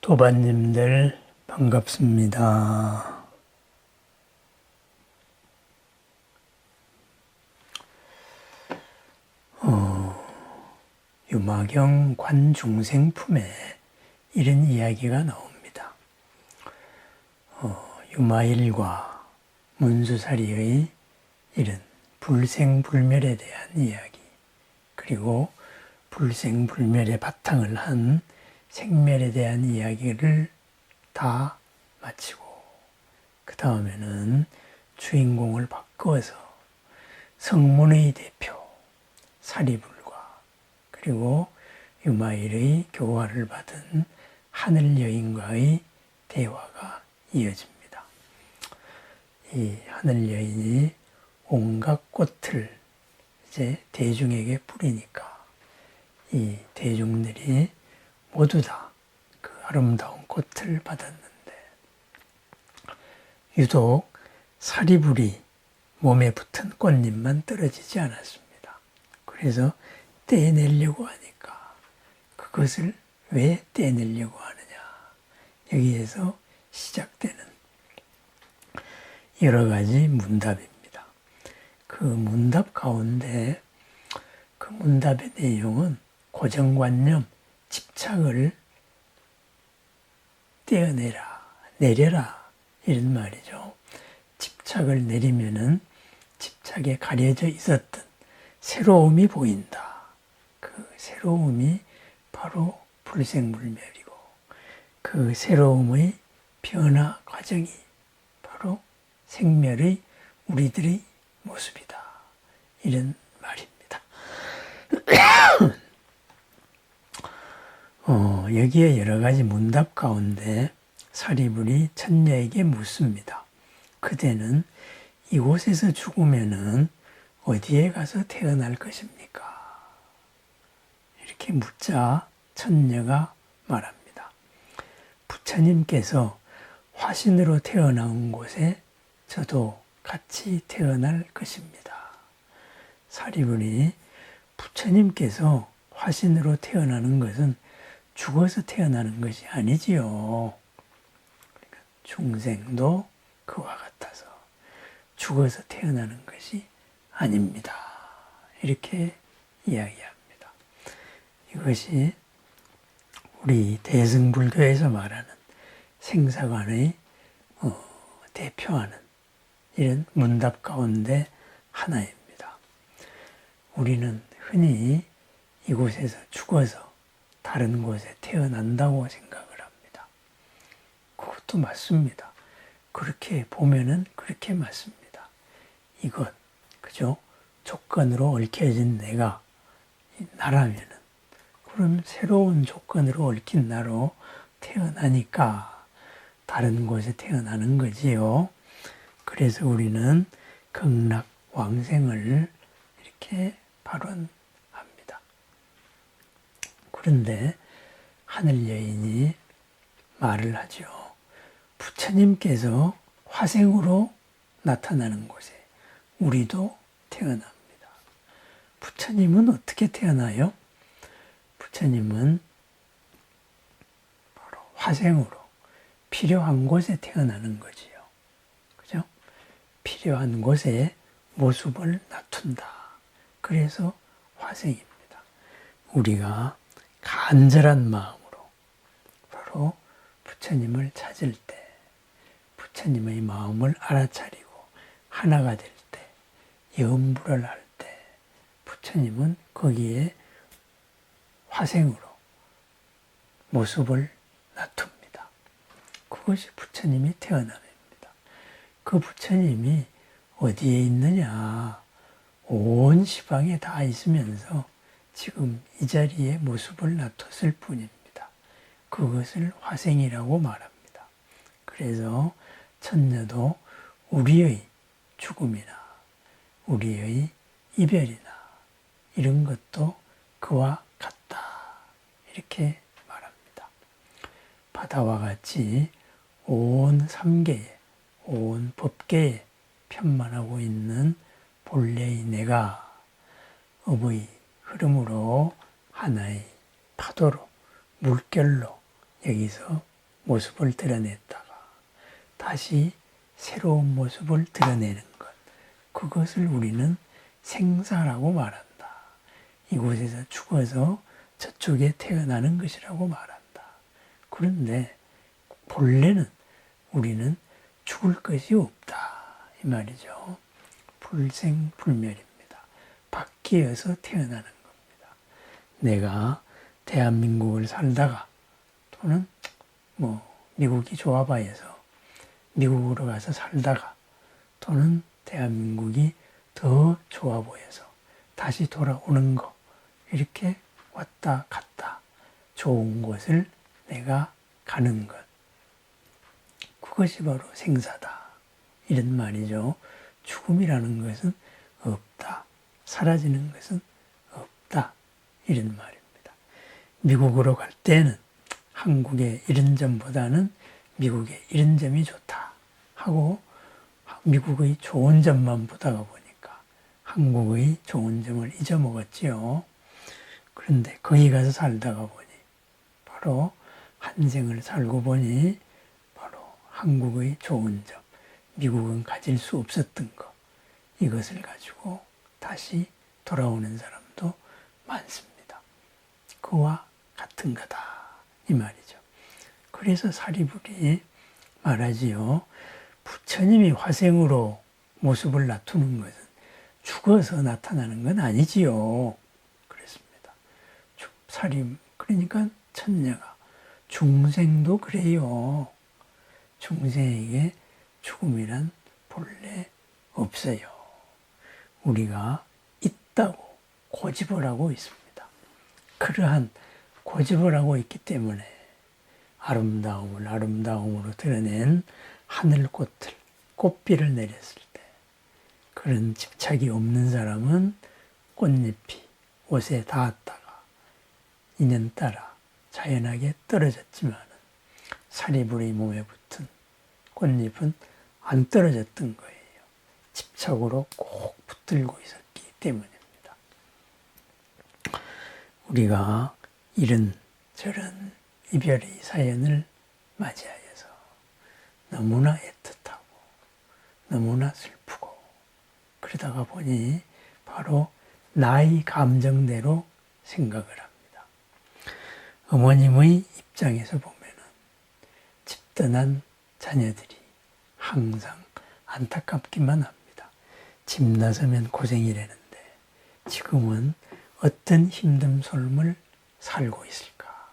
도반님들 반갑습니다. 유마경 관중생품에 이런 이야기가 나옵니다. 유마일과 문수사리의 이런 불생불멸에 대한 이야기, 그리고 불생불멸의 바탕을 한 생멸에 대한 이야기를 다 마치고 그 다음에는 주인공을 바꿔서 성문의 대표 사리불과 그리고 유마일의 교화를 받은 하늘 여인과의 대화가 이어집니다. 이 하늘 여인이 온갖 꽃을 이제 대중에게 뿌리니까 이 대중들이 모두 다 그 아름다운 꽃을 받았는데 유독 사리불이 몸에 붙은 꽃잎만 떨어지지 않았습니다. 그래서 떼내려고 하니까 그것을 왜 떼내려고 하느냐, 여기에서 시작되는 여러 가지 문답입니다. 그 문답 가운데 그 문답의 내용은 고정관념, 집착을 떼어내라, 내려라 이런 말이죠. 집착을 내리면은 집착에 가려져 있었던 새로움이 보인다. 그 새로움이 바로 불생불멸이고 그 새로움의 변화 과정이 바로 생멸의 우리들의 모습이다. 이런 말입니다. 여기에 여러 가지 문답 가운데 사리불이 천녀에게 묻습니다. 그대는 이곳에서 죽으면은 어디에 가서 태어날 것입니까? 이렇게 묻자 천녀가 말합니다. 부처님께서 화신으로 태어난 곳에 저도 같이 태어날 것입니다. 사리불이 부처님께서 화신으로 태어나는 것은 죽어서 태어나는 것이 아니지요. 그러니까 중생도 그와 같아서 죽어서 태어나는 것이 아닙니다. 이렇게 이야기합니다. 이것이 우리 대승불교에서 말하는 생사관의 대표하는 이런 문답 가운데 하나입니다. 우리는 흔히 이곳에서 죽어서 다른 곳에 태어난다고 생각을 합니다. 그것도 맞습니다. 그렇게 보면은 그렇게 맞습니다. 이것, 그죠? 조건으로 얽혀진 내가 나라면은, 그럼 새로운 조건으로 얽힌 나로 태어나니까 다른 곳에 태어나는 거지요. 그래서 우리는 극락왕생을 이렇게 발언합니다. 그런데 하늘 여인이 말을 하죠. 부처님께서 화생으로 나타나는 곳에 우리도 태어납니다. 부처님은 어떻게 태어나요? 부처님은 바로 화생으로 필요한 곳에 태어나는 거지요. 그죠? 필요한 곳에 모습을 갖춘다. 그래서 화생입니다. 우리가 간절한 마음으로 바로 부처님을 찾을 때, 부처님의 마음을 알아차리고 하나가 될 때, 염불을 할 때 부처님은 거기에 화생으로 모습을 나눕니다. 그것이 부처님이 태어남입니다. 그 부처님이 어디에 있느냐? 온 시방에 다 있으면서 지금 이 자리에 모습을 나눴을 뿐입니다. 그것을 화생이라고 말합니다. 그래서 천녀도 우리의 죽음이나 우리의 이별이나 이런 것도 그와 같다. 이렇게 말합니다. 바다와 같이 온 삼계에, 온 법계에 편만하고 있는 본래의 내가 업의 흐름으로 하나의 파도로, 물결로 여기서 모습을 드러냈다가 다시 새로운 모습을 드러내는 것, 그것을 우리는 생사라고 말한다. 이곳에서 죽어서 저쪽에 태어나는 것이라고 말한다. 그런데 본래는 우리는 죽을 것이 없다 이 말이죠. 불생불멸입니다. 바뀌어서 태어나는 겁니다. 내가 대한민국을 살다가 또는 미국이 좋아 보여서 미국으로 가서 살다가 또는 대한민국이 더 좋아 보여서 다시 돌아오는 거, 이렇게 왔다 갔다 좋은 곳을 내가 가는 것, 그것이 바로 생사다 이런 말이죠. 죽음이라는 것은 없다, 사라지는 것은 없다 이런 말입니다. 미국으로 갈 때는 한국의 이런 점보다는 미국의 이런 점이 좋다 하고 미국의 좋은 점만 보다가 보니까 한국의 좋은 점을 잊어먹었지요. 그런데 거기 가서 살다가 보니 바로 한 생을 살고 보니 바로 한국의 좋은 점, 미국은 가질 수 없었던 것, 이것을 가지고 다시 돌아오는 사람도 많습니다. 그와 같은 거다 이 말이죠. 그래서 사리불이 말하지요. 부처님이 화생으로 모습을 나타내는 것은 죽어서 나타나는 건 아니지요. 그랬습니다. 그러니까 천녀가 중생도 그래요. 중생에게 죽음이란 본래 없어요. 우리가 있다고 고집을 하고 있습니다. 그러한 고집을 하고 있기 때문에 아름다움을 아름다움으로 드러낸 하늘꽃을, 꽃비를 내렸을 때 그런 집착이 없는 사람은 꽃잎이 옷에 닿았다가 인연 따라 자연하게 떨어졌지만 사리불의 몸에 붙은 꽃잎은 안 떨어졌던 거예요. 집착으로 꼭 붙들고 있었기 때문입니다. 우리가 이런 저런 이별의 사연을 맞이하여서 너무나 애틋하고 너무나 슬프고 그러다가 보니 바로 나의 감정대로 생각을 합니다. 어머님의 입장에서 보면은 집 떠난 자녀들이 항상 안타깝기만 합니다. 집 나서면 고생이라는데 지금은 어떤 힘든 삶을 살고 있을까?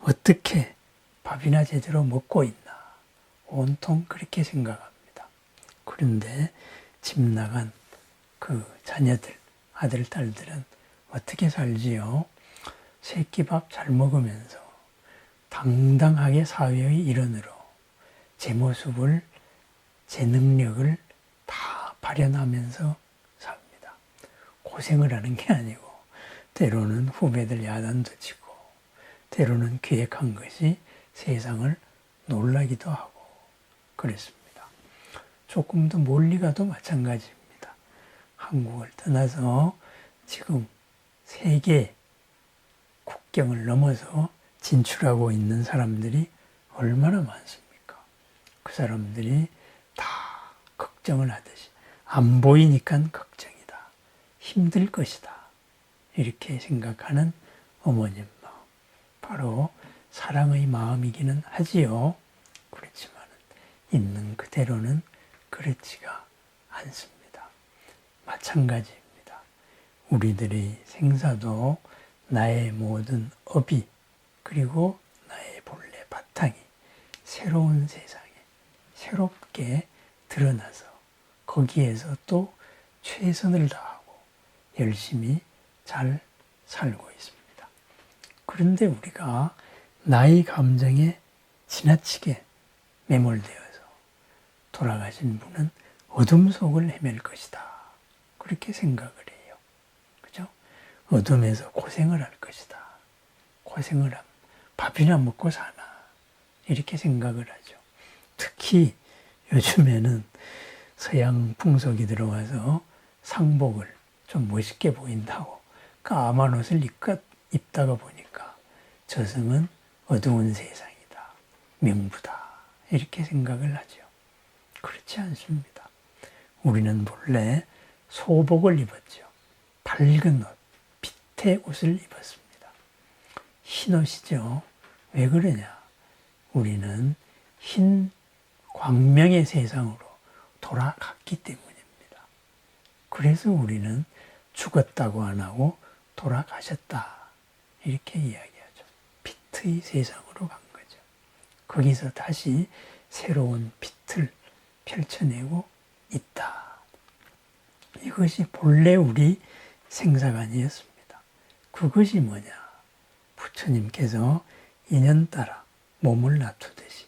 어떻게 밥이나 제대로 먹고 있나? 온통 그렇게 생각합니다. 그런데 집 나간 그 자녀들, 아들, 딸들은 어떻게 살지요? 새끼밥 잘 먹으면서 당당하게 사회의 일원으로 제 모습을, 제 능력을 다 발현하면서 삽니다. 고생을 하는 게 아니고 때로는 후배들 야단도 치고 때로는 계획한 것이 세상을 놀라기도 하고 그랬습니다. 조금 더 멀리 가도 마찬가지입니다. 한국을 떠나서 지금 세계 국경을 넘어서 진출하고 있는 사람들이 얼마나 많습니까? 그 사람들이 다 걱정을 하듯이 안 보이니까 걱정이다. 힘들 것이다. 이렇게 생각하는 어머님 마음. 바로 사랑의 마음이기는 하지요. 그렇지만 있는 그대로는 그렇지가 않습니다. 마찬가지입니다. 우리들의 생사도 나의 모든 업이 그리고 나의 본래 바탕이 새로운 세상에 새롭게 드러나서 거기에서 또 최선을 다하고 열심히 잘 살고 있습니다. 그런데 우리가 나의 감정에 지나치게 매몰되어서 돌아가신 분은 어둠 속을 헤맬 것이다. 그렇게 생각을 해요. 그죠? 어둠에서 고생을 할 것이다. 고생을 하면 밥이나 먹고 사나. 이렇게 생각을 하죠. 특히 요즘에는 서양 풍속이 들어와서 상복을 좀 멋있게 보인다고 까만 옷을 입다가 보니까 저승은 어두운 세상이다. 명부다 이렇게 생각을 하죠. 그렇지 않습니다. 우리는 본래 소복을 입었죠. 밝은 옷, 빛의 옷을 입었습니다. 흰 옷이죠. 왜 그러냐? 우리는 흰 광명의 세상으로 돌아갔기 때문입니다. 그래서 우리는 죽었다고 안 하고 돌아가셨다 이렇게 이야기하죠. 빛의 세상으로 간 거죠. 거기서 다시 새로운 빛을 펼쳐내고 있다. 이것이 본래 우리 생사관이었습니다. 그것이 뭐냐? 부처님께서 인연 따라 몸을 놔두듯이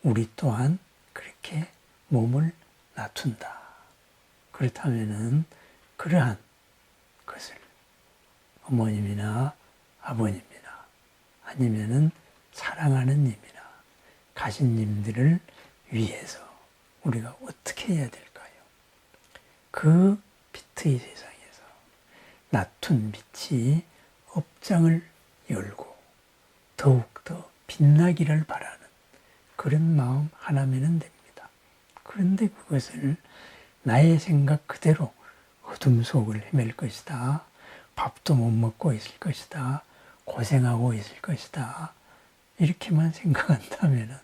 우리 또한 그렇게 몸을 놔둔다. 그렇다면은 그러한 것을 어머님이나 아버님이나 아니면은 사랑하는 님이나 가신님들을 위해서 우리가 어떻게 해야 될까요? 그 빛의 세상에서 낮춘 빛이 업장을 열고 더욱더 빛나기를 바라는 그런 마음 하나면 됩니다. 그런데 그것을 나의 생각 그대로 어둠 속을 헤맬 것이다. 밥도 못 먹고 있을 것이다. 고생하고 있을 것이다. 이렇게만 생각한다면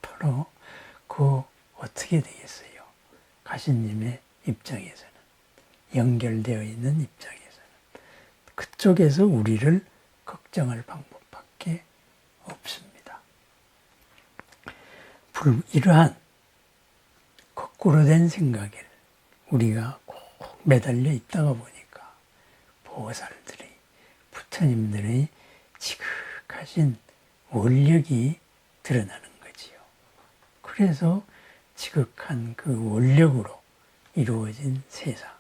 바로 그 어떻게 되겠어요? 가신님의 입장에서는, 연결되어 있는 입장에서는 그쪽에서 우리를 걱정할 방법밖에 없습니다. 이러한 거꾸로 된 생각에 우리가 꼭 매달려 있다가 보니까 보살들의, 부처님들의 지극하신 원력이 드러나는 거지요. 그래서 지극한 그 원력으로 이루어진 세상,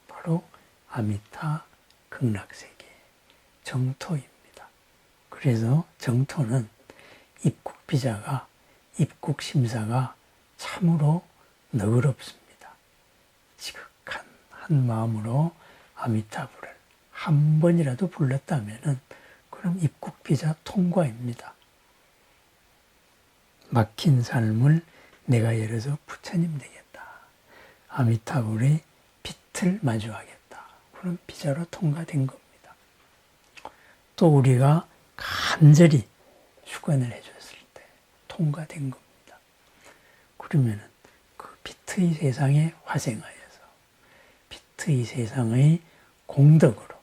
바로 아미타 극락세계 정토입니다. 그래서 정토는 입국비자가, 입국심사가 참으로 너그럽습니다. 지극한 한 마음으로 아미타불을 한 번이라도 불렀다면 그럼 입국비자 통과입니다. 막힌 삶을 내가 열어서 부처님 되겠다. 아미타불의 빛을 마주하겠다. 그럼 비자로 통과된 겁니다. 또 우리가 간절히 축원을 해줬을 때 통과된 겁니다. 그러면 그 빛의 세상에 화생하여서 빛의 세상의 공덕으로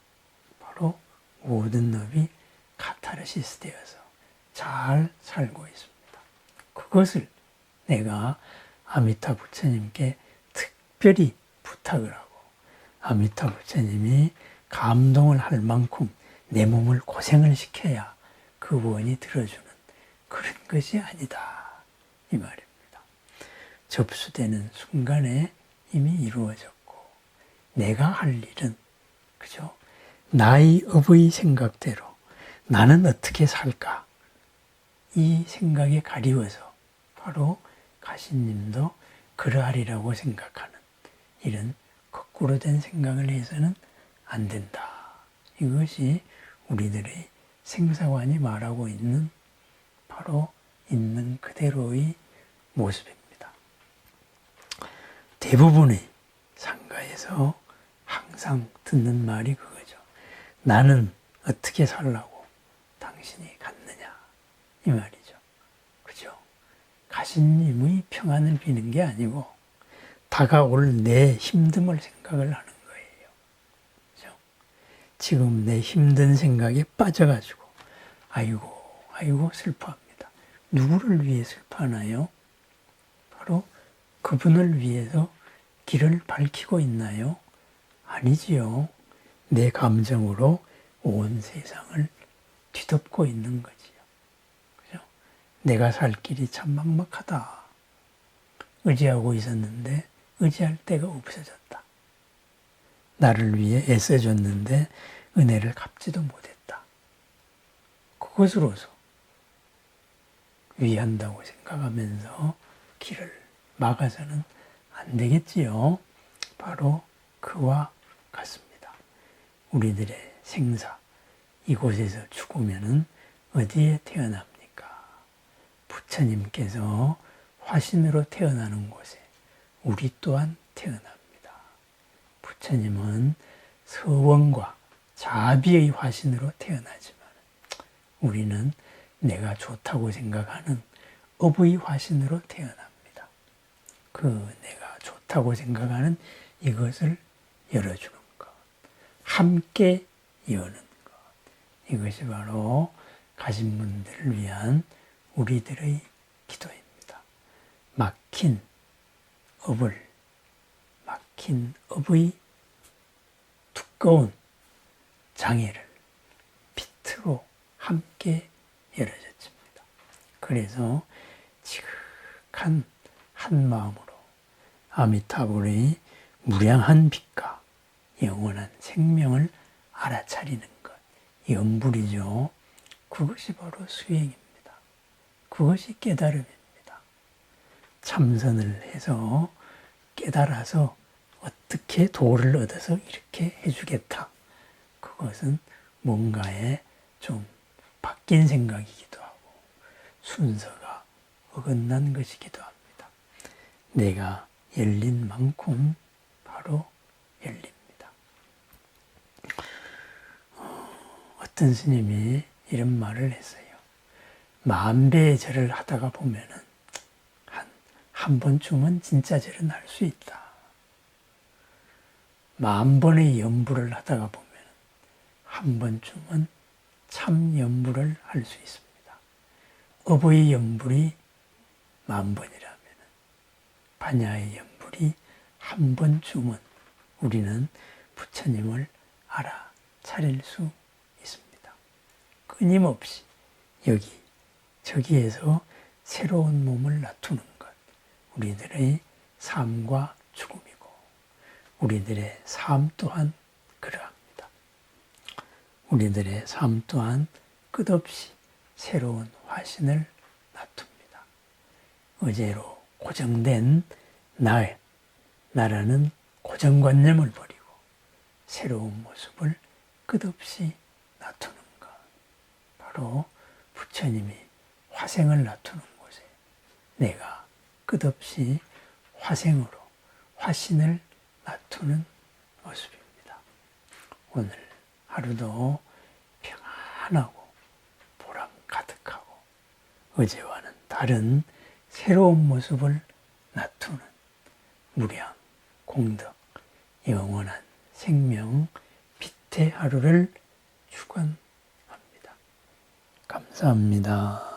바로 모든 법이 카타르시스 되어서 잘 살고 있습니다. 그것을 내가 아미타 부처님께 특별히 부탁을 하고 아미타 부처님이 감동을 할 만큼 내 몸을 고생을 시켜야 그 원이 들어주는 그런 것이 아니다. 이 말입니다. 접수되는 순간에 이미 이루어졌고 내가 할 일은 그죠? 나의 업의 생각대로 나는 어떻게 살까? 이 생각에 가리워서 바로 가신님도 그러하리라고 생각하는 이런 거꾸로 된 생각을 해서는 안 된다. 이것이 우리들의 생사관이 말하고 있는 바로 있는 그대로의 모습입니다. 대부분의 상가에서 항상 듣는 말이 그거죠. 나는 어떻게 살라고 당신이 갔느냐 이 말이죠. 그죠? 가신님의 평안을 비는 게 아니고 다가올 내 힘듦을 생각을 하는 거예요. 그죠? 지금 내 힘든 생각에 빠져가지고 아이고 슬퍼합니다. 누구를 위해 슬퍼하나요? 바로 그분을 위해서 길을 밝히고 있나요? 아니지요. 내 감정으로 온 세상을 뒤덮고 있는 거지요. 그죠? 내가 살 길이 참 막막하다. 의지하고 있었는데 의지할 데가 없어졌다. 나를 위해 애써줬는데 은혜를 갚지도 못했다. 그것으로서 위한다고 생각하면서 길을 막아서는 안 되겠지요. 바로 그와 같습니다. 우리들의 생사, 이곳에서 죽으면은 어디에 태어납니까? 부처님께서 화신으로 태어나는 곳에 우리 또한 태어납니다. 부처님은 서원과 자비의 화신으로 태어나지만 우리는 내가 좋다고 생각하는 업의 화신으로 태어납니다. 그 내가 좋다고 생각하는 이것을 열어주는 것, 함께 여는 것, 이것이 바로 가진 분들을 위한 우리들의 기도입니다. 막힌 업의 두꺼운 장애를 비트로 함께 열어줬습니다. 그래서 지극한 한 마음으로 아미타불의 무량한 빛과 영원한 생명을 알아차리는 것, 염불이죠. 그것이 바로 수행입니다. 그것이 깨달음입니다. 참선을 해서 깨달아서 어떻게 도를 얻어서 이렇게 해주겠다. 그것은 뭔가에 좀 바뀐 생각이기도 하고 순서가 어긋난 것이기도 합니다. 내가 열린 만큼 바로 열립니다. 어떤 스님이 이런 말을 했어요. 만배의 절을 하다가 보면은 한 번쯤은 진짜 절은 할 수 있다. 10,000번의 연불을 하다가 보면 한 번쯤은 참 연불을 할 수 있습니다. 업의 연불이 10,000번이라면 반야의 연불이 한 번쯤은 우리는 부처님을 알아차릴 수 있습니다. 끊임없이 여기 저기에서 새로운 몸을 나투는 것, 우리들의 삶과 죽음이고 우리들의 삶 또한 그러합니다. 우리들의 삶 또한 끝없이 새로운 화신을 나눕니다. 어제로 고정된 나라는 고정관념을 버리고 새로운 모습을 끝없이 나누는 것. 바로 부처님이 화생을 나누는 곳에 내가 끝없이 화생으로 화신을 나누는 모습입니다. 오늘 하루도 평안하고 보람 가득하고 어제와는 다른 새로운 모습을 나누는 무량, 공덕, 영원한 생명, 빛의 하루를 축원합니다. 감사합니다.